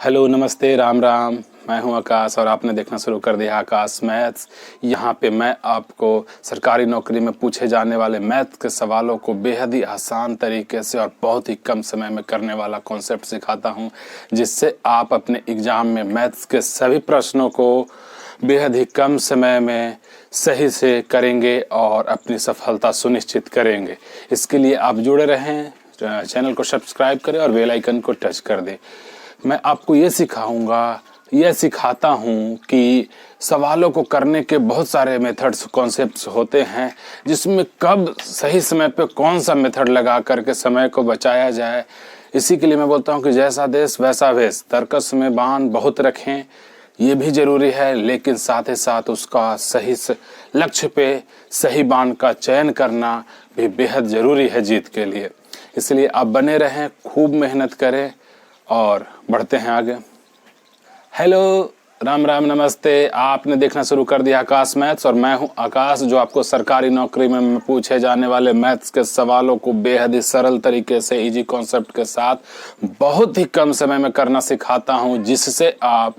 Hello, नमस्ते, राम राम। मैं हूं आकाश और आपने देखना शुरू कर दिया आकाश मैथ्स। यहाँ पे मैं आपको सरकारी नौकरी में पूछे जाने वाले मैथ के सवालों को बेहद ही आसान तरीके से और बहुत ही कम समय में करने वाला कॉन्सेप्ट सिखाता हूँ, जिससे आप अपने एग्ज़ाम में मैथ्स के सभी प्रश्नों को बेहद ही कम समय में सही से करेंगे और अपनी सफलता सुनिश्चित करेंगे। इसके लिए आप जुड़े रहें, चैनल को सब्सक्राइब करें और बेल आइकन को टच कर दें। मैं आपको ये सिखाता हूँ कि सवालों को करने के बहुत सारे मेथड्स कॉन्सेप्ट्स होते हैं, जिसमें कब सही समय पे कौन सा मेथड लगा करके समय को बचाया जाए। इसी के लिए मैं बोलता हूँ कि जैसा देश वैसा भेष, तर्कस में बाण बहुत रखें, ये भी ज़रूरी है, लेकिन साथ ही साथ उसका सही लक्ष्य पे सही बाण का चयन करना भी बेहद ज़रूरी है जीत के लिए। इसलिए आप बने रहें, खूब मेहनत करें और बढ़ते हैं आगे। हेलो, राम राम, नमस्ते। आपने देखना शुरू कर दिया आकाश मैथ्स और मैं हूं आकाश, जो आपको सरकारी नौकरी में पूछे जाने वाले मैथ्स के सवालों को बेहद ही सरल तरीके से इजी कॉन्सेप्ट के साथ बहुत ही कम समय में करना सिखाता हूं, जिससे आप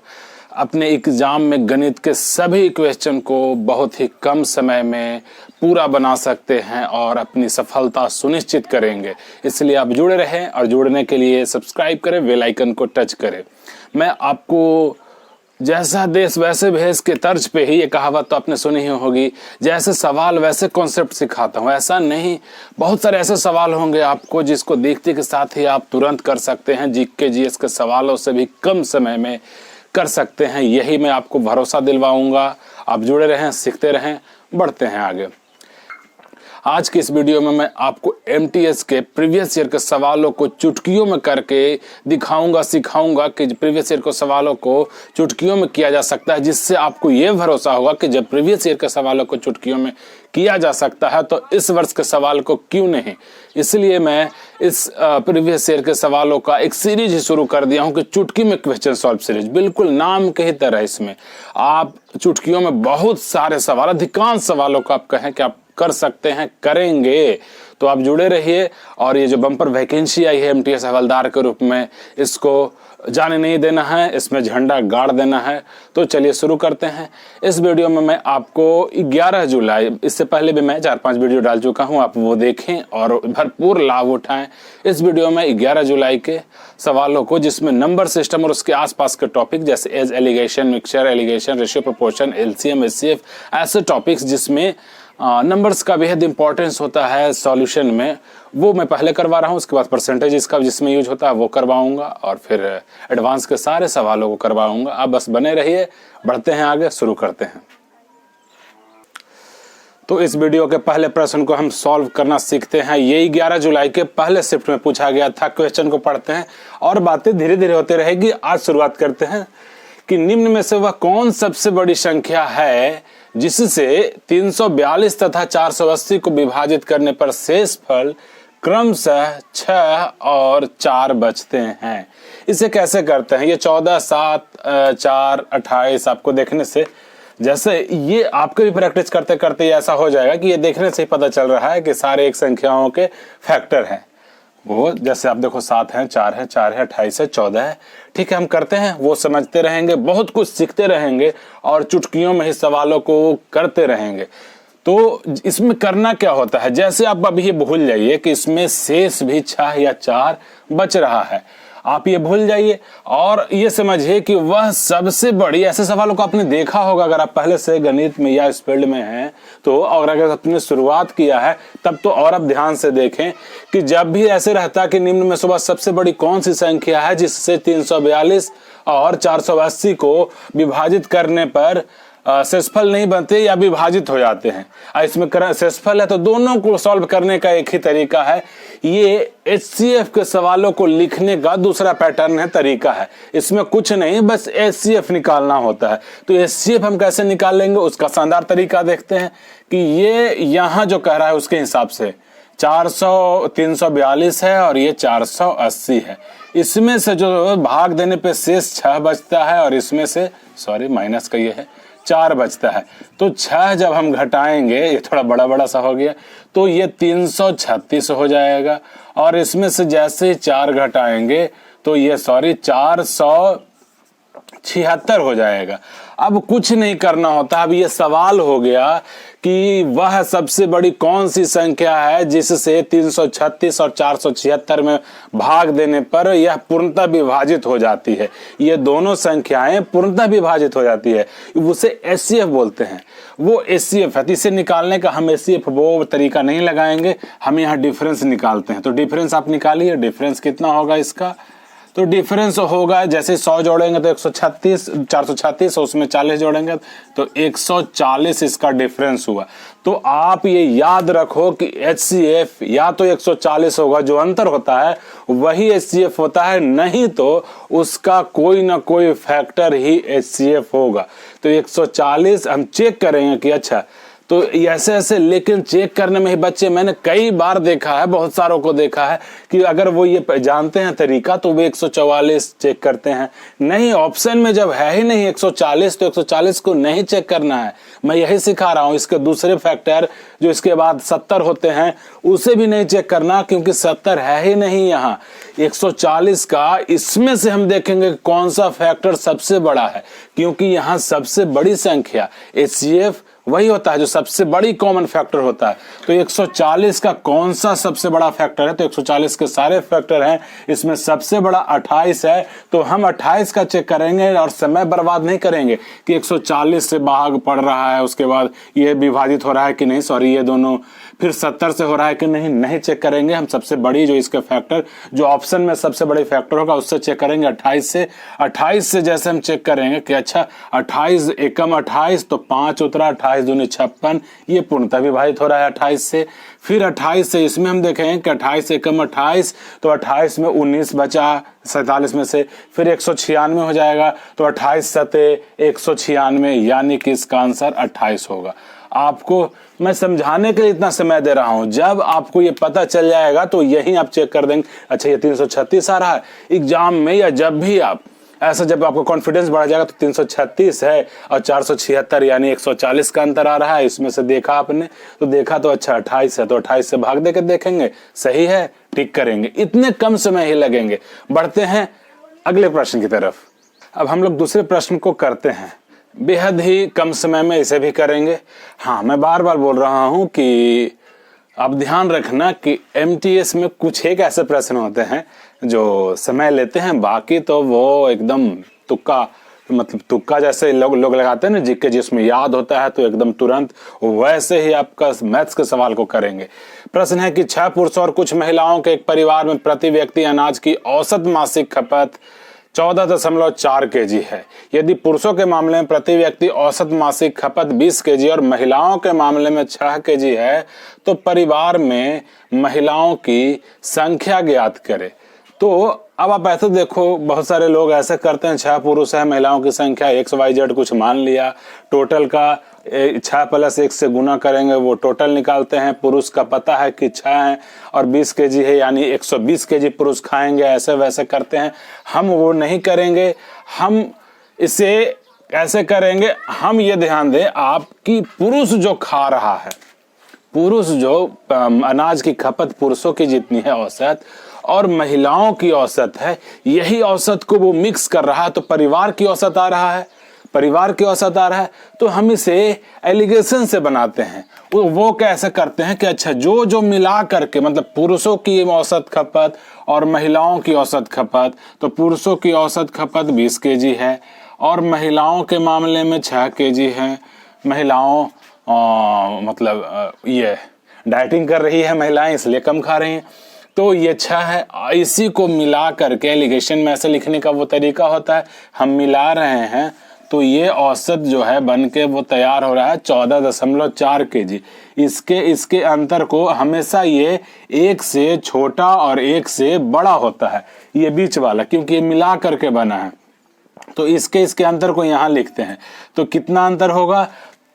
अपने एग्जाम में गणित के सभी क्वेश्चन को बहुत ही कम समय में पूरा बना सकते हैं और अपनी सफलता सुनिश्चित करेंगे। इसलिए आप जुड़े रहें और जुड़ने के लिए सब्सक्राइब करें, बेल आइकन को टच करें। मैं आपको जैसा देश वैसे भेष के तर्ज पे ही, ये कहावत तो आपने सुनी ही होगी, जैसे सवाल वैसे कॉन्सेप्ट सिखाता हूँ। ऐसा नहीं, बहुत सारे ऐसे सवाल होंगे आपको जिसको देखते के साथ ही आप तुरंत कर सकते हैं, जीएस के सवालों से भी कम समय में कर सकते हैं। यही मैं आपको भरोसा दिलवाऊंगा। आप जुड़े रहें, सीखते रहें, बढ़ते हैं आगे। आज की इस वीडियो में मैं आपको एमटीएस के प्रीवियस ईयर के सवालों को चुटकियों में करके दिखाऊंगा, सिखाऊंगा कि प्रीवियस ईयर के सवालों को चुटकियों में किया जा सकता है, जिससे आपको ये भरोसा होगा कि जब प्रीवियस ईयर के सवालों को चुटकियों में किया जा सकता है तो इस वर्ष के सवाल को क्यों नहीं। इसलिए मैं इस प्रीवियस ईयर के सवालों का एक सीरीज ही शुरू कर दिया हूं कि चुटकी में क्वेश्चन सॉल्व सीरीज। बिल्कुल नाम के ही तरह इसमें आप चुटकियों में बहुत सारे सवाल, अधिकांश सवालों को आप कहें कि आप कर सकते हैं, करेंगे। तो आप जुड़े रहिए और ये जो बम्पर वैकेंसी आई है एमटीएस हवलदार के रूप में, इसको जाने नहीं देना है, इसमें झंडा गाड़ देना है। तो चलिए शुरू करते हैं। इस वीडियो में मैं आपको 11 जुलाई, इससे पहले भी मैं 4-5 वीडियो डाल चुका हूं, आप वो देखें और भरपूर लाभ उठाएं। इस वीडियो में 11 जुलाई के सवालों को, जिसमें नंबर सिस्टम और उसके आसपास के टॉपिक जैसे age alligation, mixture alligation, ratio proportion, LCM, HCF, ऐसे टॉपिक्स जिसमें नंबर्स का बेहद इंपॉर्टेंस होता है सॉल्यूशन में, वो मैं पहले करवा रहा हूँ। उसके बाद परसेंटेज का जिसमें यूज होता है वो करवाऊंगा और फिर एडवांस के सारे सवालों को करवाऊंगा। आप बस बने रहिए, बढ़ते हैं आगे, शुरू करते हैं। तो इस वीडियो के पहले प्रश्न को हम सॉल्व करना सीखते हैं। यही 11 जुलाई के पहले शिफ्ट में पूछा गया था। क्वेश्चन को पढ़ते हैं और बातें धीरे धीरे होती रहेगी। आज शुरुआत करते हैं कि निम्न में से वह कौन सबसे बड़ी संख्या है जिससे 342 तथा 480 को विभाजित करने पर शेष फल क्रमशः 6 और 4 बचते हैं। इसे कैसे करते हैं? ये 14, 7, 4, 28 आपको देखने से, जैसे ये आपको भी प्रैक्टिस करते करते ऐसा हो जाएगा कि ये देखने से ही पता चल रहा है कि सारे एक संख्याओं के फैक्टर हैं। वो जैसे आप देखो 7 है, 4 है, 4 है, 28 है, 14 है। ठीक है, हम करते हैं, वो समझते रहेंगे, बहुत कुछ सीखते रहेंगे और चुटकियों में ही सवालों को करते रहेंगे। तो इसमें करना क्या होता है, जैसे आप अभी ये भूल जाइए कि इसमें शेष भी 6 या 4 बच रहा है। आप ये भूल जाइए और ये समझिए कि वह सबसे बड़ी, ऐसे सवालों को आपने देखा होगा अगर आप पहले से गणित में या इस फील्ड में हैं तो, और अगर आपने शुरुआत किया है तब तो और आप ध्यान से देखें कि जब भी ऐसे रहता कि निम्न में से सबसे बड़ी कौन सी संख्या है जिससे 342 और 480 को विभाजित करने पर शेषफल नहीं बनते या विभाजित हो जाते हैं। इसमें शेषफल है तो दोनों को सॉल्व करने का एक ही तरीका है। ये एचसीएफ के सवालों को लिखने का दूसरा पैटर्न है, तरीका है। इसमें कुछ नहीं, बस एचसीएफ निकालना होता है। तो एचसीएफ हम कैसे निकाल लेंगे, उसका शानदार तरीका देखते हैं कि ये यहाँ जो कह रहा है उसके हिसाब से 342 है और ये 480 है। इसमें से जो भाग देने पे शेष 6 बचता है और इसमें से माइनस का ये है 4 बचता है। तो 6 जब हम घटाएंगे, ये थोड़ा बड़ा बड़ा सा हो गया, तो ये 336 हो जाएगा और इसमें से जैसे ही 4 घटाएंगे तो ये 400 76 हो जाएगा। अब कुछ नहीं करना होता। अब ये सवाल हो गया कि वह सबसे बड़ी कौन सी संख्या है जिससे 336 और 476 में भाग देने पर यह पूर्णतः विभाजित हो जाती है। ये दोनों संख्याएं पूर्णतः विभाजित हो जाती है, उसे एचसीएफ बोलते हैं। वो एचसीएफ है। इसे निकालने का हम एचसीएफ वो तरीका नहीं लगाएंगे, हम यहाँ डिफरेंस निकालते हैं। तो डिफरेंस आप निकालिए, डिफरेंस कितना होगा इसका। तो डिफरेंस होगा, जैसे 100 जोड़ेंगे तो 136, 436, उसमें 40 जोड़ेंगे तो 140 इसका डिफरेंस हुआ। तो आप ये याद रखो कि एचसीएफ या तो 140 होगा, जो अंतर होता है वही एचसीएफ होता है, नहीं तो उसका कोई ना कोई फैक्टर ही एचसीएफ होगा। तो 140 हम चेक करेंगे कि अच्छा, तो ऐसे ऐसे, लेकिन चेक करने में ही बच्चे, मैंने कई बार देखा है, बहुत सारों को देखा है कि अगर वो ये जानते हैं तरीका तो वो 144 चेक करते हैं। नहीं, ऑप्शन में जब है ही नहीं 140 तो 140 को नहीं चेक करना है। मैं यही सिखा रहा हूं। इसके दूसरे फैक्टर जो इसके बाद 70 होते हैं उसे भी नहीं चेक करना, क्योंकि 70 है ही नहीं यहाँ। 140 का इसमें से हम देखेंगे कौन सा फैक्टर सबसे बड़ा है, क्योंकि यहाँ सबसे बड़ी संख्या एचसीएफ वही होता है जो सबसे बड़ी कॉमन फैक्टर होता है। तो 140 का कौन सा सबसे बड़ा फैक्टर है, तो 140 के सारे फैक्टर हैं, इसमें सबसे बड़ा 28 है। तो हम 28 का चेक करेंगे और समय बर्बाद नहीं करेंगे कि 140 से भाग पड़ रहा है, उसके बाद ये विभाजित हो रहा है कि नहीं, सॉरी ये दोनों, फिर 70 से हो रहा है कि नहीं, नहीं चेक करेंगे। हम सबसे बड़ी जो इसके फैक्टर, जो ऑप्शन में सबसे बड़ी फैक्टर होगा उससे चेक करेंगे 28 से। 28 से जैसे हम चेक करेंगे कि अच्छा 28 एकम 28 तो 5 उतरा, 28 दूनी 56, ये पूर्णतः विभाजित हो रहा है 28 से। फिर 28 से इसमें हम देखेंगे कि 28 एकम 28 तो 28 में 19 बचा 47 में से, फिर 196 हो जाएगा। तो 28 सते 196, यानी कि इसका आंसर 28 होगा। आपको मैं समझाने के लिए इतना समय दे रहा हूं, जब आपको ये पता चल जाएगा तो यही आप चेक कर देंगे, अच्छा ये 336 आ रहा है। एग्जाम में या जब भी आप ऐसा, जब आपको कॉन्फिडेंस बढ़ जाएगा तो 336 है और 476 यानी 140 का अंतर आ रहा है, इसमें से देखा आपने तो देखा तो अच्छा 28 है, तो 28 से भाग देकर देखेंगे सही है, टिक करेंगे। इतने कम समय ही लगेंगे। बढ़ते हैं अगले प्रश्न की तरफ। अब हम लोग दूसरे प्रश्न को करते हैं, बेहद ही कम समय में इसे भी करेंगे। हाँ, मैं बार बार बोल रहा हूं कि आप ध्यान रखना कि एमटीएस में कुछ एक ऐसे प्रश्न होते हैं जो समय लेते हैं, बाकी तो वो एकदम तुक्का, मतलब तुक्का जैसे लोग लगाते हैं ना, जिसके जिसमें याद होता है तो एकदम तुरंत वैसे ही आपका मैथ्स के सवाल को करेंगे। प्रश्न है कि 6 पुरुषों और कुछ महिलाओं के एक परिवार में प्रति व्यक्ति अनाज की औसत मासिक खपत 14.4 kg है। यदि पुरुषों के मामले में प्रति व्यक्ति औसत मासिक खपत 20 kg और महिलाओं के मामले में 6 kg है, तो परिवार में महिलाओं की संख्या ज्ञात करें। तो अब आप ऐसे देखो, बहुत सारे लोग ऐसे करते हैं, 6 पुरुष है, महिलाओं की संख्या XYZ कुछ मान लिया, टोटल का 6 + 1 से गुना करेंगे, वो टोटल निकालते हैं। पुरुष का पता है कि 6 है और 20 kg है, यानी 120 kg पुरुष खाएंगे, ऐसे वैसे करते हैं। हम वो नहीं करेंगे, हम इसे ऐसे करेंगे, हम ये ध्यान दें आपकी पुरुष जो खा रहा है, पुरुष जो अनाज की खपत पुरुषों की जितनी है औसत और महिलाओं की औसत है, यही औसत को वो मिक्स कर रहा है, तो परिवार की औसत आ रहा है, परिवार की औसत आ रहा है। तो हम इसे एलिगेशन से बनाते हैं। वो कैसे करते हैं कि अच्छा जो जो मिला करके, मतलब पुरुषों की औसत खपत और महिलाओं की औसत खपत, तो पुरुषों की औसत खपत 20 kg है और महिलाओं के मामले में 6 kg है। महिलाओं मतलब ये डाइटिंग कर रही है महिलाएं, इसलिए कम खा रही हैं, तो ये 6 है। इसी को मिला करके एलिगेशन में ऐसे लिखने का वो तरीका होता है, हम मिला रहे हैं तो ये औसत जो है बन के वो तैयार हो रहा है 14.4 kg। इसके अंतर को हमेशा ये 1 से छोटा और 1 से बड़ा होता है, ये बीच वाला, क्योंकि ये मिला करके बना है। तो इसके अंतर को यहाँ लिखते हैं। तो कितना अंतर होगा,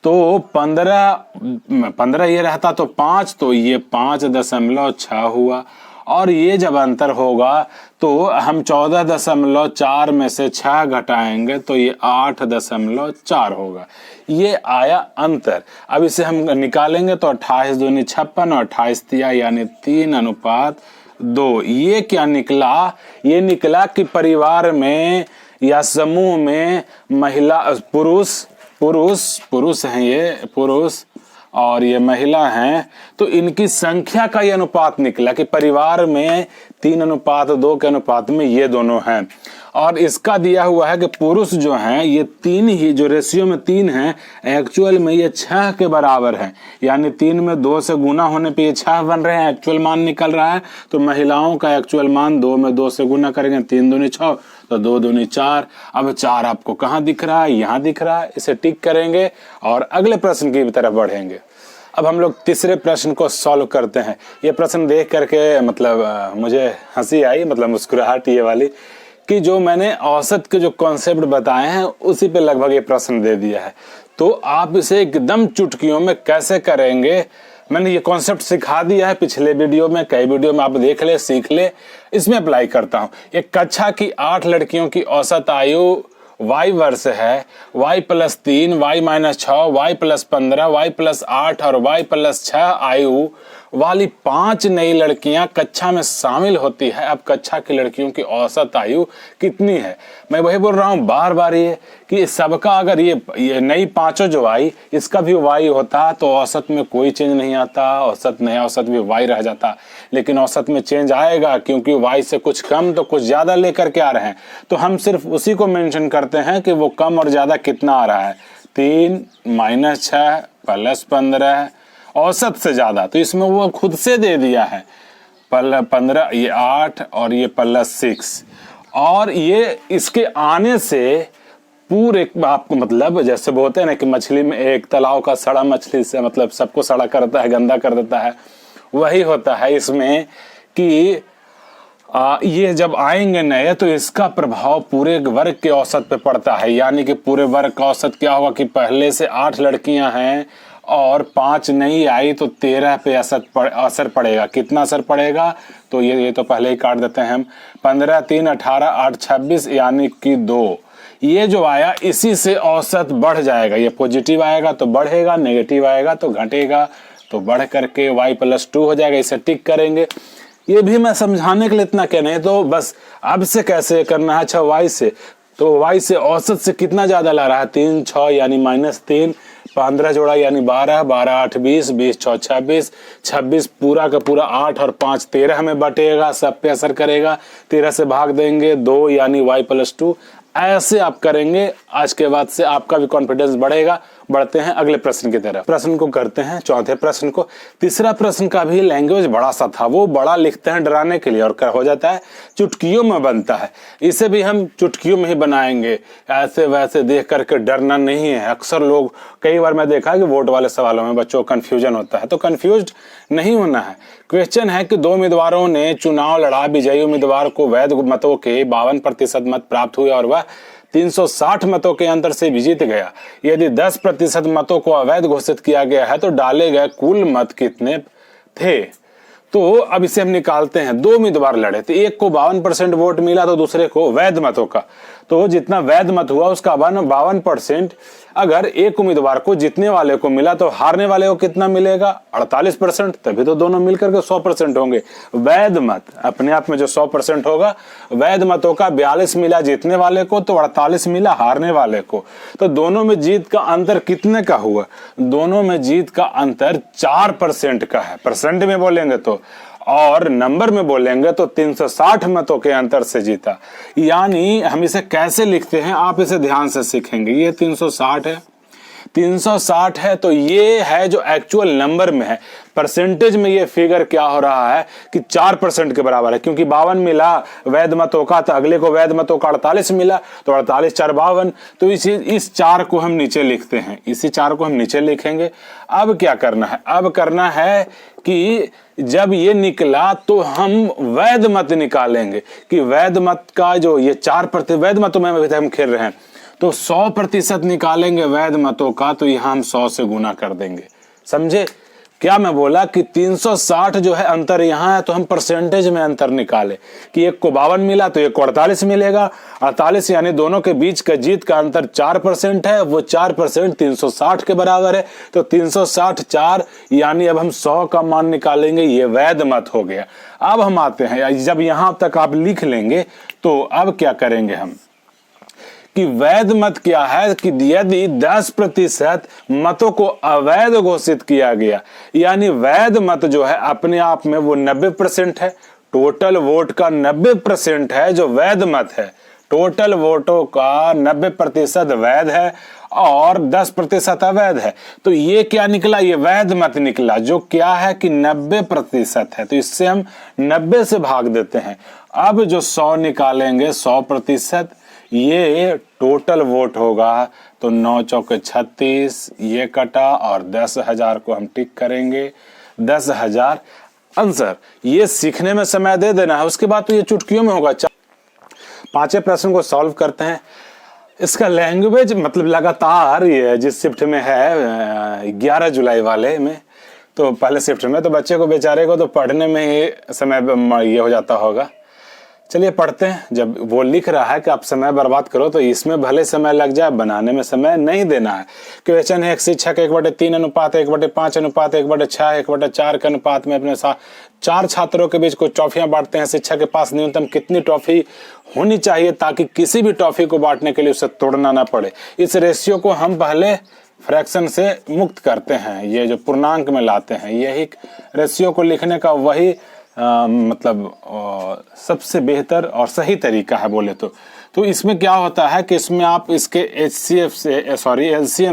तो 15 ये रहता तो 5, तो ये 5.6 हुआ। और ये जब अंतर होगा तो हम 14.4 में से 6 घटाएंगे तो ये 8.4 होगा। ये आया अंतर। अब इसे हम निकालेंगे तो 28 दूनी 56 और 28 तिया यानी 3:2। ये क्या निकला, ये निकला कि परिवार में या समूह में महिला पुरुष हैं, ये पुरुष और ये महिला हैं, तो इनकी संख्या का ये अनुपात निकला कि परिवार में 3:2 के अनुपात में ये दोनों हैं। और इसका दिया हुआ है कि पुरुष जो हैं ये 3 ही, जो रेशियो में 3 हैं, एक्चुअल में ये 6 के बराबर है। यानी 3 में 2 से गुना होने पे ये 6 बन रहे हैं, एक्चुअल मान निकल रहा है। तो महिलाओं का एक्चुअल मान 2 में 2 से गुना करेंगे, 3 दूनी 6, तो 2 दूनी 4। अब 4 आपको कहाँ दिख रहा है? यहाँ दिख रहा है। इसे टिक करेंगे और अगले प्रश्न की तरफ बढ़ेंगे। अब हम लोग तीसरे प्रश्न को सॉल्व करते हैं। ये प्रश्न देख करके मतलब मुझे हंसी आई, मतलब मुस्कुराहट ये वाली, कि जो मैंने औसत के जो कॉन्सेप्ट बताए हैं उसी पे लगभग ये प्रश्न दे दिया है। तो आप इसे एकदम चुटकियों में कैसे करेंगे, मैंने ये कॉन्सेप्ट सिखा दिया है पिछले वीडियो में, कई वीडियो में आप देख ले, सीख ले। इसमें अप्लाई करता हूँ। एक कक्षा की 8 लड़कियों की औसत आयु y वर्ष है, y+3, y-6, y+15, y+8 और y+6 आयु वाली 5 नई लड़कियां कक्षा में शामिल होती है। अब कक्षा की लड़कियों की औसत आयु कितनी है? मैं वही बोल रहा हूँ बार बार ये कि सबका अगर ये नई 5 जो y, इसका भी y होता तो औसत में कोई चेंज नहीं आता, औसत नया औसत भी y रह जाता। लेकिन औसत में चेंज आएगा क्योंकि y से कुछ कम तो कुछ ज्यादा लेकर के आ रहे हैं। तो हम सिर्फ उसी को मेंशन करते हैं कि वो कम और ज्यादा कितना आ रहा है। 3 -6 +15 औसत से ज्यादा, तो इसमें वो खुद से दे दिया है 15, ये 8 और ये +6। और ये इसके आने से पूरे आपको मतलब जैसे बोलते हैं ना कि मछली में एक तालाब का सड़ा मछली से मतलब सबको सड़ा करता है, गंदा कर देता है, वही होता है इसमें कि ये जब आएंगे नए तो इसका प्रभाव पूरे वर्ग के औसत पे पड़ता है। यानी कि पूरे वर्ग का औसत क्या होगा कि पहले से 8 लड़कियां हैं और 5 नहीं आई तो 13 पे असर पड़ेगा। कितना असर पड़ेगा? तो ये तो पहले ही काट देते हैं हम। 15, 3, 18, 8, 26 यानी कि 2। ये जो आया इसी से औसत बढ़ जाएगा। ये पॉजिटिव आएगा तो बढ़ेगा, नेगेटिव आएगा तो घटेगा, तो बढ़ करके y+2 हो जाएगा। इसे टिक करेंगे। ये भी मैं समझाने के लिए इतना कहना है, तो बस अब से कैसे करना है? अच्छा y से, तो y से औसत से कितना ज्यादा ला रहा है? 3, 6 यानी -3, 15 जोड़ा यानी 12, 12, 8, 20, 20, 6, 26, 26 पूरा का पूरा 8 और 5 13 में बटेगा, सब पे असर करेगा। 13 से भाग देंगे 2 यानी y+2। ऐसे आप करेंगे, आज के बाद से आपका भी कॉन्फिडेंस बढ़ेगा। बढ़ते हैं अगले प्रश्न की तरफ। प्रश्न को करते हैं, चौथे प्रश्न को। तीसरा प्रश्न का भी लैंग्वेज बड़ा सा था, वो बड़ा लिखते हैं डराने के लिए और हो जाता है चुटकियों में बनता है। इसे भी हम चुटकियों में ही बनाएंगे, ऐसे वैसे देख करके डरना नहीं है। अक्सर लोग, कई बार मैं देखा कि वोट वाले सवालों में बच्चों को कंफ्यूजन होता है, तो कंफ्यूज नहीं होना है। क्वेश्चन है कि 2 उम्मीदवारों ने चुनाव लड़ा, विजयी उम्मीदवार को वैध मतों के 52% मत प्राप्त हुए और वह 360 मतों के अंतर से जीत गया। यदि 10% मतों को अवैध घोषित किया गया है तो डाले गए कुल मत कितने थे? तो अब इसे हम निकालते हैं। 2 उम्मीदवार लड़े थे, एक को 52% वोट मिला तो दूसरे को वैध मतों का, तो जितना वैध मत हुआ उसका 52%। अगर एक उम्मीदवार को जीतने वाले को मिला तो हारने वाले को कितना मिलेगा? 48%। तभी तो दोनों मिलकर के 100% होंगे। वैध मत अपने आप में जो 100% होगा, वैध मतों का 42 मिला जीतने वाले को तो 48 मिला हारने वाले को। तो दोनों में जीत का अंतर कितने का हुआ? दोनों में जीत का अंतर 4% का है। परसेंट में बोलेंगे तो, और नंबर में बोलेंगे तो 360 मतों के अंतर से जीता। यानी हम इसे कैसे लिखते हैं आप इसे ध्यान से सीखेंगे। ये 360 है, 360 है, तो ये है जो एक्चुअल नंबर में है। परसेंटेज में ये फिगर क्या हो रहा है कि 4% के बराबर है, क्योंकि 52 मिला वैध मतों का तो अगले को वैध मतों का 48 मिला, तो 48 4 52। तो इस 4 को हम नीचे लिखते हैं, इसी 4 को हम नीचे लिखेंगे। अब क्या करना है? अब करना है कि जब ये निकला तो हम वैध मत निकालेंगे कि वैध मत का जो ये 4% वैध मतों में अभी तक हम खेल रहे हैं, तो 100% निकालेंगे वैध मतों का, तो यहां हम 100 से गुना कर देंगे। समझे क्या मैं बोला? कि 360 जो है अंतर यहाँ है, तो हम परसेंटेज में अंतर निकाले कि एक को 52 मिला तो एक को 48 मिलेगा। 48 यानी दोनों के बीच का जीत का अंतर 4% है, वो 4% 360 के बराबर है। तो 360 4 यानी अब हम 100 का मान निकालेंगे, ये वैध मत हो गया। अब हम आते हैं, जब यहां तक आप लिख लेंगे तो अब क्या करेंगे हम? कि वैध मत क्या है कि यदि 10% मतों को अवैध घोषित किया गया, यानी वैध मत जो है अपने आप में वो 90% है, टोटल वोट का 90% है जो वैध मत है, टोटल वोटों का 90% वैध है और 10% अवैध है। तो ये क्या निकला, ये वैध मत निकला जो क्या है कि 90% है। तो इससे हम 90 से भाग देते हैं। अब जो 100 निकालेंगे 100%, ये टोटल वोट होगा। तो 9 चौके 36, ये कटा और 10,000 को हम टिक करेंगे। 10,000 आंसर। ये सीखने में समय दे देना है, उसके बाद तो ये चुटकियों में होगा। पांचवें प्रश्न को सॉल्व करते हैं। इसका लैंग्वेज मतलब लगातार ये जिस शिफ्ट में है 11 जुलाई वाले में, तो पहले शिफ्ट में तो बच्चे को बेचारे को तो पढ़ने में ही समय ये हो जाता होगा। चलिए पढ़ते हैं। जब वो लिख रहा है कि आप समय बर्बाद करो तो इसमें भले समय लग जाए, बनाने में समय नहीं देना है। क्वेश्चन है एक शिक्षक 1/3 अनुपात 1/5 अनुपात 1/6 1/4 के अनुपात में अपने साथ 4 छात्रों के बीच कुछ ट्रॉफियां बांटते हैं। शिक्षक के पास न्यूनतम कितनी ट्रॉफी होनी चाहिए ताकि किसी भी ट्रॉफी को बांटने के लिए उसे तोड़ना ना पड़े। इस रेशियो को हम पहले फ्रैक्शन से मुक्त करते हैं, ये जो पूर्णांक में लाते हैं। यही रेशियो को लिखने का वही मतलब सबसे बेहतर और सही तरीका है बोले तो इसमें क्या होता है कि इसमें आप इसके एलसीएम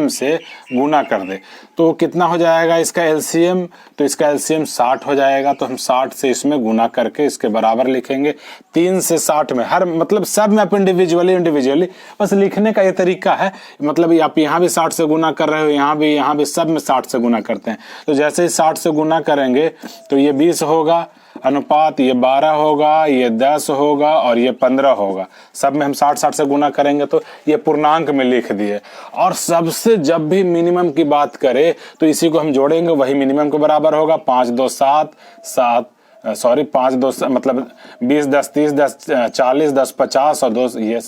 से गुना कर दे तो कितना हो जाएगा इसका एलसीएम, तो इसका एलसीएम 60 हो जाएगा। तो हम 60 से इसमें गुना करके इसके बराबर लिखेंगे। 3 से 60 में हर मतलब सब में आप इंडिविजुअली बस लिखने का ये तरीका है। मतलब आप यहाँ भी 60 से गुना कर रहे हो, यहाँ भी सब में 60 से गुना करते हैं। तो जैसे ही 60 से गुना करेंगे तो ये 20 होगा अनुपात, ये 12 होगा, ये 10 होगा और ये 15 होगा। सब में हम 60 से गुना करेंगे तो ये पूर्णांक में लिख दिए। और सबसे जब भी मिनिमम की बात करें तो इसी को हम जोड़ेंगे, वही मिनिमम के बराबर होगा। 5 2 7 5 2 मतलब 20 10 30 10 40 10 50 और 2 ये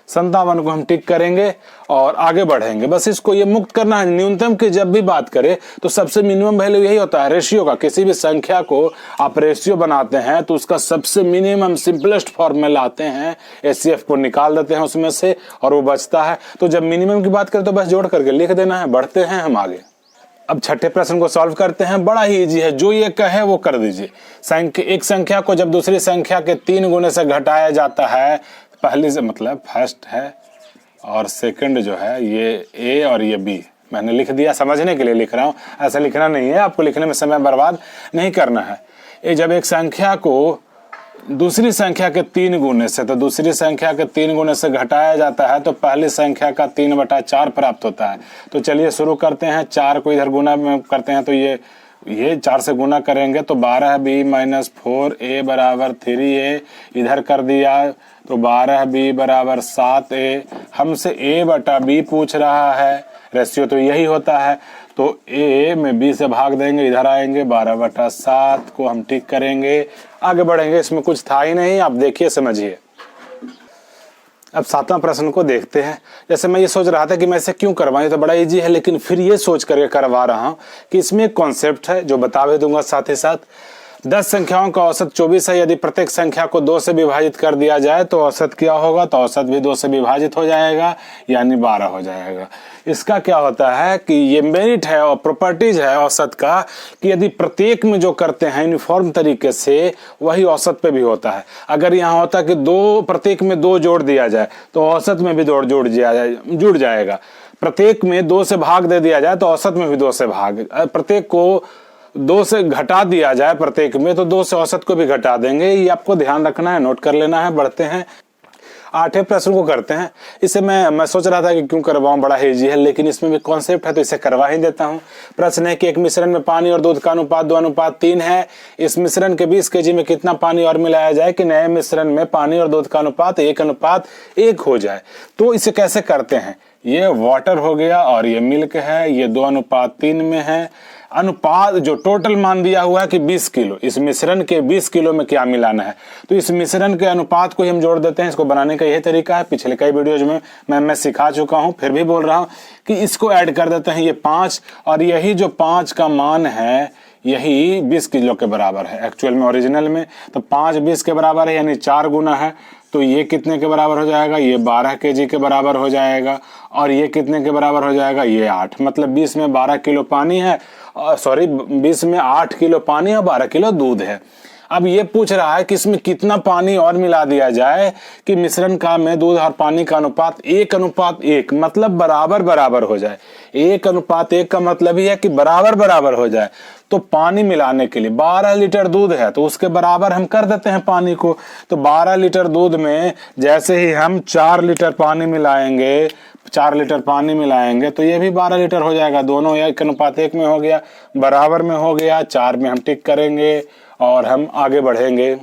57 को हम टिक करेंगे और आगे बढ़ेंगे। बस इसको ये मुक्त करना है। न्यूनतम की जब भी बात करें तो सबसे मिनिमम वैल्यू यही होता है रेशियो का। किसी भी संख्या को आप रेशियो बनाते हैं तो उसका सबसे मिनिमम सिंपलेस्ट फॉर्म में लाते हैं, एचसीएफ को निकाल देते हैं उसमें से और वो बचता है। तो जब मिनिमम की बात करें तो बस जोड़ करके लिख देना है। बढ़ते हैं हम आगे। अब छठे प्रश्न को सॉल्व करते हैं। बड़ा ही इजी है, जो ये कहे वो कर दीजिए। एक संख्या को जब दूसरी संख्या के 3 गुने से घटाया जाता है, पहली से मतलब फर्स्ट है और सेकंड जो है ये ए और ये बी, मैंने लिख दिया, समझने के लिए लिख रहा हूँ, ऐसा लिखना नहीं है, आपको लिखने में समय बर्बाद नहीं करना है। ये जब एक संख्या को दूसरी संख्या के 3 गुने से, तो दूसरी संख्या के 3 गुने से घटाया जाता है तो पहली संख्या का 3/4 प्राप्त होता है। तो चलिए शुरू करते हैं। 4 को इधर गुना में करते हैं तो ये 4 से गुना करेंगे तो 12b - 4a = 3a, इधर कर दिया तो 12b = 7a। हमसे a/b पूछ रहा है, रेशियो तो यही होता है। तो a में b से भाग देंगे, इधर आएंगे 12/7 को हम टिक करेंगे, आगे बढ़ेंगे। इसमें कुछ था ही नहीं, आप देखिए समझिए। अब 7वां प्रश्न को देखते हैं। जैसे मैं ये सोच रहा था कि मैं इसे क्यों करवाऊं, तो बड़ा इजी है, लेकिन फिर ये सोच करके करवा रहा हूं कि इसमें एक कॉन्सेप्ट है जो बता भी दूंगा साथ ही साथ। 10 संख्याओं का औसत 24 है। यदि प्रत्येक संख्या को 2 से विभाजित कर दिया जाए तो औसत क्या होगा, तो औसत भी 2 से विभाजित हो जाएगा, यानी 12 हो जाएगा। इसका क्या होता है कि ये मेरिट है और प्रॉपर्टीज है औसत का कि यदि प्रत्येक में जो करते हैं यूनिफॉर्म तरीके से, वही औसत पे भी होता है। अगर यहाँ होता कि प्रत्येक में 2 जोड़ दिया जाए तो औसत में भी जुड़ जाएगा। प्रत्येक में 2 से भाग दे दिया जाए तो औसत में भी 2 से भाग, प्रत्येक को 2 से घटा दिया जाए प्रत्येक में तो 2 से औसत को भी घटा देंगे। ये आपको ध्यान रखना है, नोट कर लेना है। बढ़ते हैं 8वें प्रश्न को करते हैं। इसे मैं सोच रहा था कि क्यों करवाऊं, बड़ा इजी है, लेकिन इसमें भी कॉन्सेप्ट है तो इसे करवा ही देता हूं। प्रश्न है कि एक मिश्रण में पानी और दूध का अनुपात 2:3 है। इस मिश्रण के 20 kg में कितना पानी और मिलाया जाए कि नए मिश्रण में पानी और दूध का अनुपात 1:1 हो जाए। तो इसे कैसे करते हैं, ये वाटर हो गया और ये मिल्क है, ये 2:3 में है। अनुपात जो टोटल मान दिया हुआ है कि 20 किलो, इस मिश्रण के 20 किलो में क्या मिलाना है, तो इस मिश्रण के अनुपात को ही हम जोड़ देते हैं। इसको बनाने का यही तरीका है, पिछले कई वीडियोज में मैं सिखा चुका हूं, फिर भी बोल रहा हूं कि इसको ऐड कर देते हैं। ये 5 और यही जो 5 का मान है यही 20 किलो के बराबर है एक्चुअल में, ओरिजिनल में। तो 5 20 के बराबर है, यानी 4 गुना है। तो ये कितने के बराबर हो जाएगा, ये 12 kg के बराबर हो जाएगा। और ये कितने के बराबर हो जाएगा, ये 8, मतलब 20 में 12 किलो पानी है, सॉरी 20 में 8 किलो पानी और 12 किलो दूध है। अब ये पूछ रहा है कि इसमें कितना पानी और मिला दिया जाए कि मिश्रण का में दूध और पानी का अनुपात 1:1, मतलब बराबर बराबर हो जाए। 1:1 का मतलब ही है कि बराबर बराबर हो जाए। तो पानी मिलाने के लिए 12 लीटर दूध है तो उसके बराबर हम कर देते हैं पानी को। तो 12 लीटर दूध में जैसे ही हम 4 लीटर पानी मिलाएंगे, 4 लीटर पानी मिलाएंगे तो ये भी 12 लीटर हो जाएगा। दोनों 1:1 में हो गया, बराबर में हो गया। 4 में हम टिक करेंगे और हम आगे बढ़ेंगे।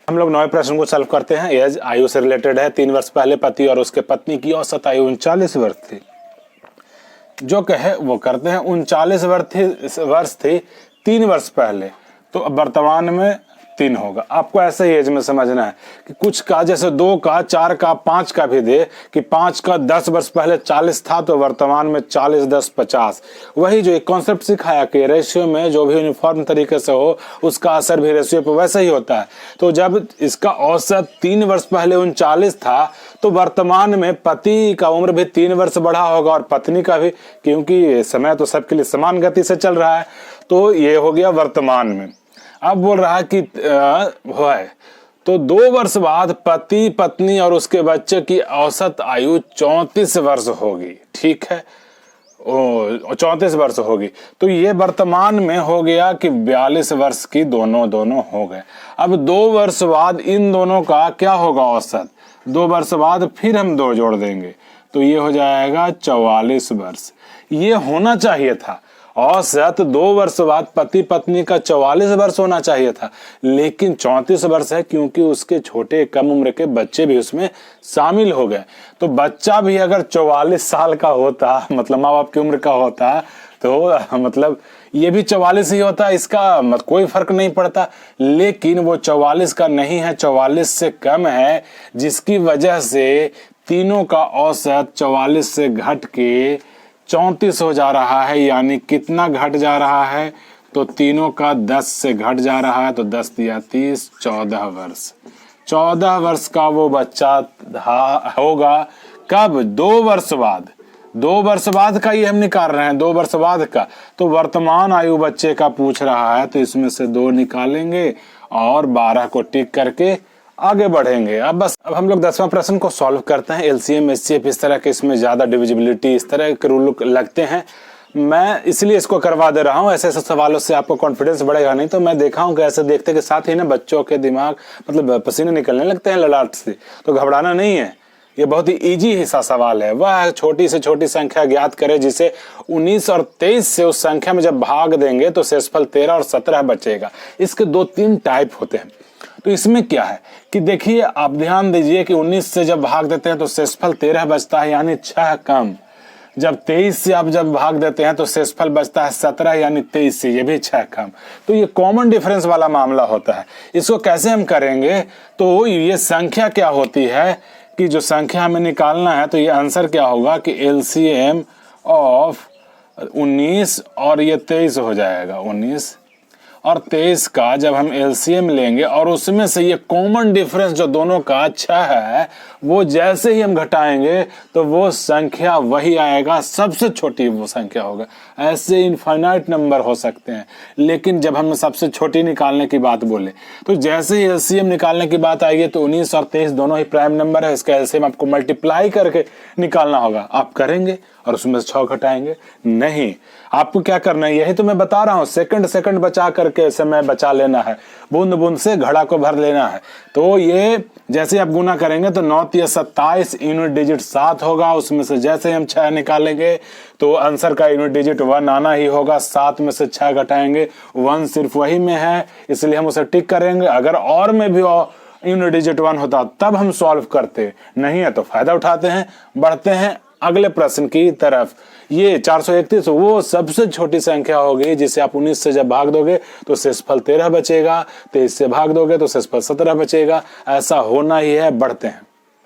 हम लोग 9वें प्रश्न को सॉल्व करते हैं। एज आयु से रिलेटेड है। 3 वर्ष पहले पति और उसके पत्नी की औसत आयु 39 वर्ष थी। जो कहे वो करते हैं। 39 वर्ष थी 3 वर्ष पहले, तो वर्तमान में 3 होगा। आपको ऐसे ही एज में समझना है कि कुछ का जैसे 2 का 4 का 5 का भी दे कि 5 का 10 वर्ष पहले 40 था तो वर्तमान में 40 10 50। वही जो एक कॉन्सेप्ट सिखाया कि रेशियो में जो भी यूनिफॉर्म तरीके से हो उसका असर भी रेशियो पे वैसे ही होता है। तो जब इसका औसत 3 वर्ष पहले 39 था तो वर्तमान में पति का उम्र भी 3 वर्ष बढ़ा होगा और पत्नी का भी, क्योंकि समय तो सबके लिए समान गति से चल रहा है। तो ये हो गया वर्तमान में। अब बोल रहा है कि है तो 2 वर्ष बाद पति पत्नी और उसके बच्चे की औसत आयु 34 वर्ष होगी। ठीक है, 34 वर्ष होगी। तो ये वर्तमान में हो गया कि 42 वर्ष की दोनों हो गए। अब 2 वर्ष बाद इन दोनों का क्या होगा औसत, 2 वर्ष बाद फिर हम 2 जोड़ देंगे तो ये हो जाएगा 44 वर्ष। ये होना चाहिए था औसत 2 वर्ष बाद पति पत्नी का 44 वर्ष होना चाहिए था, लेकिन 34 वर्ष है क्योंकि उसके छोटे कम उम्र के बच्चे भी उसमें शामिल हो गए। तो बच्चा भी अगर 44 साल का होता, मतलब माँ बाप की उम्र का होता, तो मतलब ये भी 44 ही होता, इसका कोई फर्क नहीं पड़ता। लेकिन वो 44 का नहीं है, 44 से कम है, जिसकी वजह से तीनों का औसत 44 से घट के 34 हो जा रहा है। यानी कितना घट जा रहा है, तो तीनों का 10 से घट जा रहा है। तो 10 दिया 30, 14 वर्ष। 14 वर्ष का वो बच्चा होगा कब, 2 वर्ष बाद। 2 वर्ष बाद का ये हम निकाल रहे हैं, 2 वर्ष बाद का। तो वर्तमान आयु बच्चे का पूछ रहा है तो इसमें से 2 निकालेंगे और 12 को टिक करके आगे बढ़ेंगे। अब हम लोग 10वां प्रश्न को सॉल्व करते हैं। एलसीएम एचसीएफ इस तरह के इसमें ज्यादा डिविजिबिलिटी इस तरह के रूल लगते हैं। मैं इसलिए इसको करवा दे रहा हूँ। ऐसे सवालों से आपको कॉन्फिडेंस बढ़ेगा। नहीं तो मैं देखा हूँ कि ऐसे देखते के साथ ही ना बच्चों के दिमाग मतलब पसीने निकलने लगते हैं ललाट से। तो घबराना नहीं है, ये बहुत ही इजी हिस्सा सवाल है। वह छोटी से छोटी संख्या ज्ञात करे जिसे 19 और 23 से उस संख्या में जब भाग देंगे तो शेषफल 13 और 17 बचेगा। इसके 2-3 टाइप होते हैं। तो इसमें क्या है कि देखिए, आप ध्यान दीजिए कि 19 से जब भाग देते हैं तो शेषफल 13 बचता है, यानी 6 कम। जब 23 से आप जब भाग देते हैं तो शेषफल बचता है 17, यानी 23 से, ये भी 6 कम। तो ये कॉमन डिफरेंस वाला मामला होता है। इसको कैसे हम करेंगे, तो ये संख्या क्या होती है कि जो संख्या हमें निकालना है, तो ये आंसर क्या होगा कि एलसीएम ऑफ 19 और ये 23 हो जाएगा। 19 और 23 का जब हम एलसीएम लेंगे और उसमें से ये कॉमन डिफरेंस जो दोनों का 6 है, वो जैसे ही हम घटाएंगे तो वो संख्या वही आएगा, सबसे छोटी वो संख्या होगा। ऐसे इनफाइनाइट नंबर हो सकते हैं, लेकिन जब हम सबसे छोटी निकालने की बात बोले तो जैसे ही एलसीएम निकालने की बात आएगी तो 19 और 23 दोनों ही प्राइम नंबर है। इसका एलसीएम आपको मल्टीप्लाई करके निकालना होगा। आप करेंगे और उसमें से 6 घटाएंगे नहीं। आपको क्या करना है, यही तो मैं बता रहा हूँ। सेकंड बचा करके समय बचा लेना है, बूंद बूंद से घड़ा को भर लेना है। तो ये जैसे आप गुना करेंगे तो 9 × 27 यूनिट डिजिट 7 होगा। उसमें से जैसे हम 6 निकालेंगे तो आंसर का यूनिट डिजिट 1 आना ही होगा। 7 में से 6 घटाएंगे, 1 सिर्फ वही में है, इसलिए हम उसे टिक करेंगे। अगर और में भी यूनिट डिजिट 1 होता तब हम सॉल्व करते, नहीं है तो फायदा उठाते हैं। बढ़ते हैं अगले प्रश्न की तरफ। ये 431 वो सबसे छोटी संख्या होगी जिसे आप 19 से जब भाग दोगे तो शेषफल 13 बचेगा, 23 से भाग दोगे तो शेषफल 17 बचेगा। ऐसा होना ही है। बढ़ते हैं,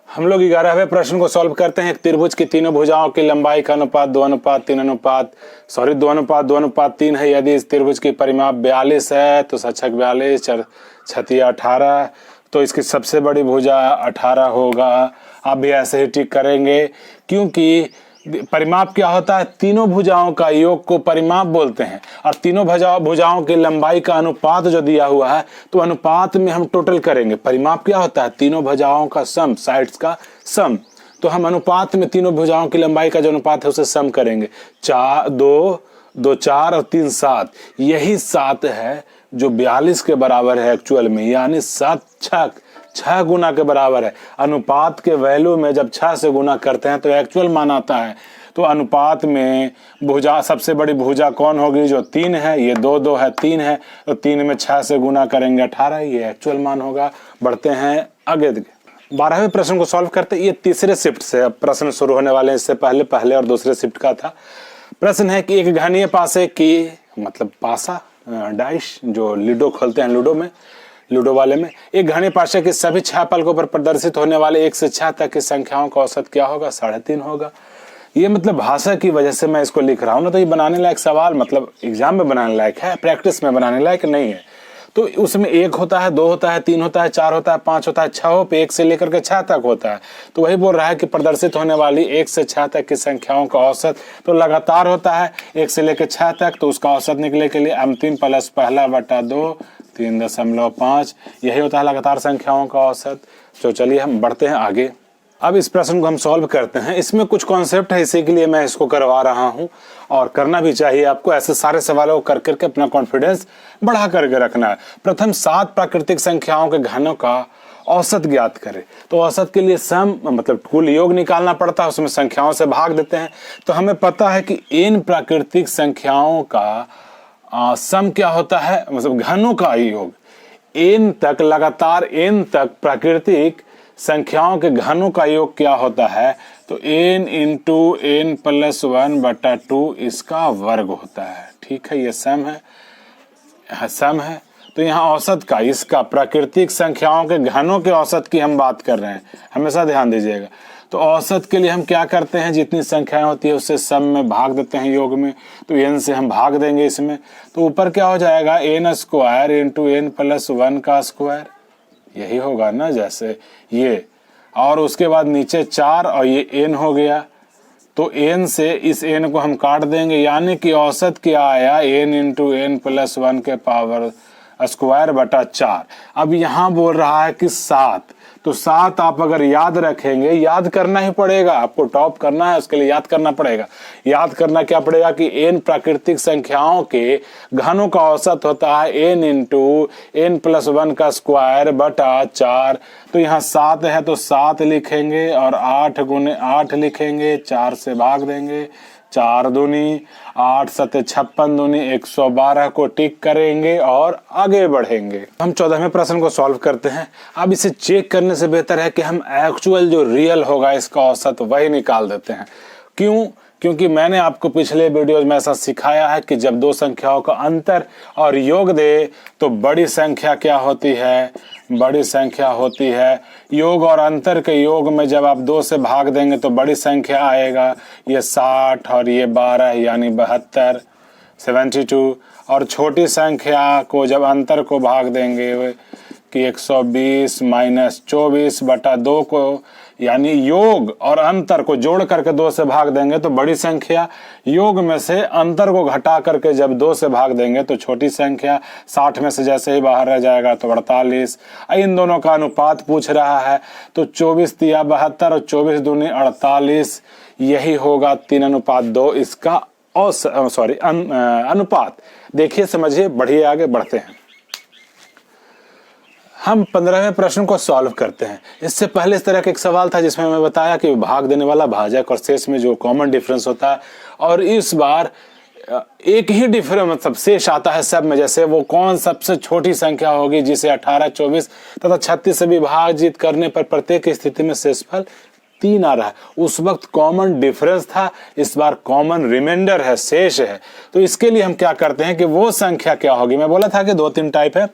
हम लोग 11वें प्रश्न को सॉल्व करते हैं। एक त्रिभुज की तीनों भुजाओं की लंबाई का अनुपात 2:3 है। यदि इस त्रिभुज की परिमाप 42 है तो सचक 42, छतिया 18, तो इसकी सबसे बड़ी भुजा 18 होगा। आप भी ऐसे ही टिक करेंगे, क्योंकि परिमाप क्या होता है, तीनों भुजाओं का योग को परिमाप बोलते हैं। और तीनों भुजाओं की लंबाई का अनुपात जो दिया हुआ है, तो अनुपात में हम टोटल करेंगे। परिमाप क्या होता है, तीनों भुजाओं का सम, साइड्स का सम। तो हम अनुपात में तीनों भुजाओं की लंबाई का जो अनुपात है उसे सम करेंगे। 2 4 और 3 7, यही 7 है जो 42 के बराबर है एक्चुअल में, यानी 7 6 गुना के बराबर है। अनुपात के वैल्यू में जब 6 से गुना करते हैं तो एक्चुअल मान आता है। तो अनुपात में भुजा, सबसे बड़ी भुजा कौन होगी, जो 3 है, ये 2 2 है, 3 है, तो 3 में 6 से गुना करेंगे 18, ये एक्चुअल मान होगा। बढ़ते हैं आगे 12वें प्रश्न को सॉल्व करते हैं। ये तीसरे शिफ्ट से अब प्रश्न शुरू होने वाले हैं, इससे पहले और दूसरे शिफ्ट का था। प्रश्न है कि एक घनीय पासे की, मतलब पासा डाइस जो लूडो खोलते हैं, लूडो वाले में, एक घने पासे के सभी 6 पलकों पर प्रदर्शित होने वाले 1 से 6 तक की संख्याओं का औसत क्या होगा, 3.5 होगा। ये मतलब भाषा की वजह से मैं इसको लिख रहा हूँ ना, तो ये बनाने लायक सवाल, मतलब एग्जाम में बनाने लायक है, प्रैक्टिस में बनाने लायक नहीं है। तो उसमें 1 होता है, 2 होता है, 3 होता है, 4 होता है, 5 होता है, 6 पे 1 से लेकर के 6 तक होता है। तो वही बोल रहा है कि प्रदर्शित होने वाली 1 से 6 तक की संख्याओं का औसत तो लगातार होता है 1 से लेकर 6 तक। तो उसका औसत निकले के लिए m3 प्लस पहला बटा 2 3.5, यही होता है लगातार संख्याओं का औसत। तो चलिए हम बढ़ते हैं आगे। अब इस प्रश्न को हम सॉल्व करते हैं। इसमें कुछ कॉन्सेप्ट है, इसी के लिए मैं इसको करवा रहा हूं, और करना भी चाहिए आपको। ऐसे सारे सवालों को कर करके अपना कॉन्फिडेंस बढ़ा करके रखना है। प्रथम 7 प्राकृतिक संख्याओं के घनों का औसत ज्ञात करें। तो औसत के लिए सम, मतलब कुल योग निकालना पड़ता है, उसमें संख्याओं से भाग देते हैं। तो हमें पता है कि n प्राकृतिक संख्याओं का सम क्या होता है, मतलब घनों का योग। n तक, लगातार n तक प्राकृतिक संख्याओं के घनों का योग क्या होता है, तो n इंटू n प्लस 1/2 इसका वर्ग होता है। ठीक है, ये सम है। तो यहाँ औसत का, इसका प्राकृतिक संख्याओं के घनों के औसत की हम बात कर रहे हैं, हमेशा ध्यान दीजिएगा। तो औसत के लिए हम क्या करते हैं, जितनी संख्याएं होती है उससे सम में भाग देते हैं योग में। तो n से हम भाग देंगे इसमें, तो ऊपर क्या हो जाएगा, n² इंटू n प्लस 1 का स्क्वायर, यही होगा ना, जैसे ये। और उसके बाद नीचे 4 और ये n हो गया। तो n से इस n को हम काट देंगे, यानी कि औसत क्या आया, n इंटू n प्लस 1 के पावर स्क्वायर बटा 4। अब यहाँ बोल रहा है कि 7, तो 7 आप अगर याद रखेंगे, याद करना ही पड़ेगा आपको, टॉप करना है उसके लिए याद करना पड़ेगा। याद करना क्या पड़ेगा कि n प्राकृतिक संख्याओं के घनों का औसत होता है n इंटू n प्लस 1 का स्क्वायर बटा 4। तो यहाँ 7 है तो 7 लिखेंगे, और 8 गुने 8 लिखेंगे, 4 से भाग देंगे, 4 दूनी 8 7 56 दूनी 112 को टिक करेंगे और आगे बढ़ेंगे। हम 14वें प्रश्न को सॉल्व करते हैं। अब इसे चेक करने से बेहतर है कि हम एक्चुअल जो रियल होगा इसका औसत वही निकाल देते हैं। क्यों? क्योंकि मैंने आपको पिछले वीडियोज में ऐसा सिखाया है कि जब 2 संख्याओं का अंतर और योग दे तो बड़ी संख्या क्या होती है, बड़ी संख्या होती है। योग और अंतर के योग में जब आप 2 से भाग देंगे तो बड़ी संख्या आएगा, ये 60 और ये 12 यानी 72 72। और छोटी संख्या को जब अंतर को भाग देंगे कि 120 माइनस 24/2 को, यानी योग और अंतर को जोड़ करके 2 से भाग देंगे तो बड़ी संख्या। योग में से अंतर को घटा करके जब 2 से भाग देंगे तो छोटी संख्या। 60 में से जैसे ही बाहर रह जाएगा तो 48। इन दोनों का अनुपात पूछ रहा है, तो 24 तिया 72 और 24 दूनी 48, यही होगा 3:2 इसका अनुपात। देखिए, समझिए, बढ़िए, आगे बढ़ते हैं। हम 15वें प्रश्न को सॉल्व करते हैं। इससे पहले इस तरह का एक सवाल था जिसमें मैं बताया कि भाग देने वाला, भाजक और शेष में जो कॉमन डिफरेंस होता है, और इस बार एक ही डिफरेंस, मतलब शेष आता है सब में। जैसे वो कौन सबसे छोटी संख्या होगी जिसे 18, 24 तथा 36 से विभाजित करने पर प्रत्येक स्थिति में शेषफल 3 आ रहा है। उस वक्त कॉमन डिफरेंस था, इस बार कॉमन रिमाइंडर है, शेष है। तो इसके लिए हम क्या करते हैं कि वो संख्या क्या होगी, मैं बोला था कि 2-3 टाइप है,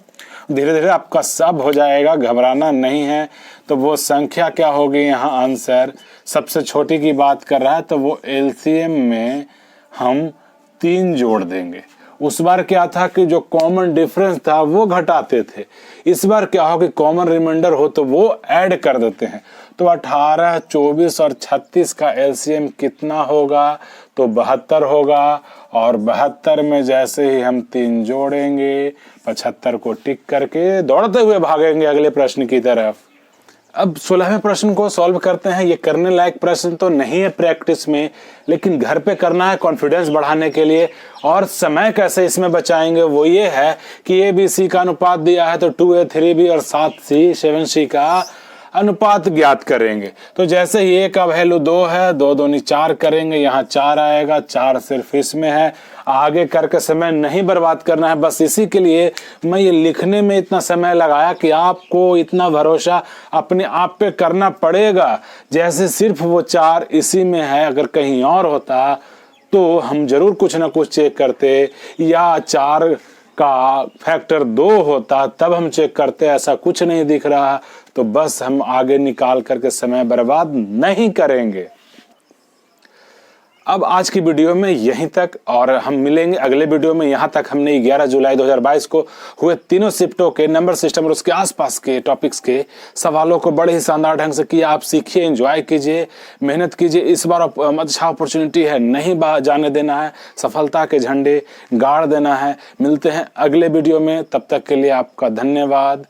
धीरे धीरे आपका सब हो जाएगा, घबराना नहीं है। तो वो संख्या क्या होगी, यहाँ आंसर सबसे छोटी की बात कर रहा है, तो वो एलसीएम में हम 3 जोड़ देंगे। उस बार क्या था कि जो कॉमन डिफरेंस था वो घटाते थे। इस बार क्या हो कि कॉमन रिमाइंडर हो तो वो ऐड कर देते हैं। तो 18, 24 और 36 का एलसीएम कितना होगा? तो 72 होगा। और 72 में जैसे ही हम 3 जोड़ेंगे 75 को टिक करके दौड़ते हुए भागेंगे अगले प्रश्न की तरफ। अब 16वें प्रश्न को सॉल्व करते हैं। ये करने लायक प्रश्न तो नहीं है प्रैक्टिस में, लेकिन घर पे करना है कॉन्फिडेंस बढ़ाने के लिए। और समय कैसे इसमें बचाएंगे वो ये है कि ABC का अनुपात दिया है तो 2A 3B और 7C 7C का अनुपात ज्ञात करेंगे। तो जैसे ही A का वैल्यू 2 है, 2 दूनी 4 करेंगे, यहाँ 4 आएगा, 4 सिर्फ इसमें है। आगे करके समय नहीं बर्बाद करना है। बस इसी के लिए मैं ये लिखने में इतना समय लगाया कि आपको इतना भरोसा अपने आप पे करना पड़ेगा। जैसे सिर्फ वो 4 इसी में है, अगर कहीं और होता तो हम जरूर कुछ ना कुछ चेक करते, या 4 का फैक्टर 2 होता तब हम चेक करते। ऐसा कुछ नहीं दिख रहा, तो बस हम आगे निकाल करके समय बर्बाद नहीं करेंगे। अब आज की वीडियो में यहीं तक, और हम मिलेंगे अगले वीडियो में। यहाँ तक हमने 11 जुलाई 2022 को हुए तीनों शिफ्टों के नंबर सिस्टम और उसके आसपास के टॉपिक्स के सवालों को बड़े ही शानदार ढंग से किया। आप सीखिए, एंजॉय कीजिए, मेहनत कीजिए। इस बार अच्छा अपॉर्चुनिटी है, नहीं जाने देना है, सफलता के झंडे गाड़ देना है। मिलते हैं अगले वीडियो में, तब तक के लिए आपका धन्यवाद।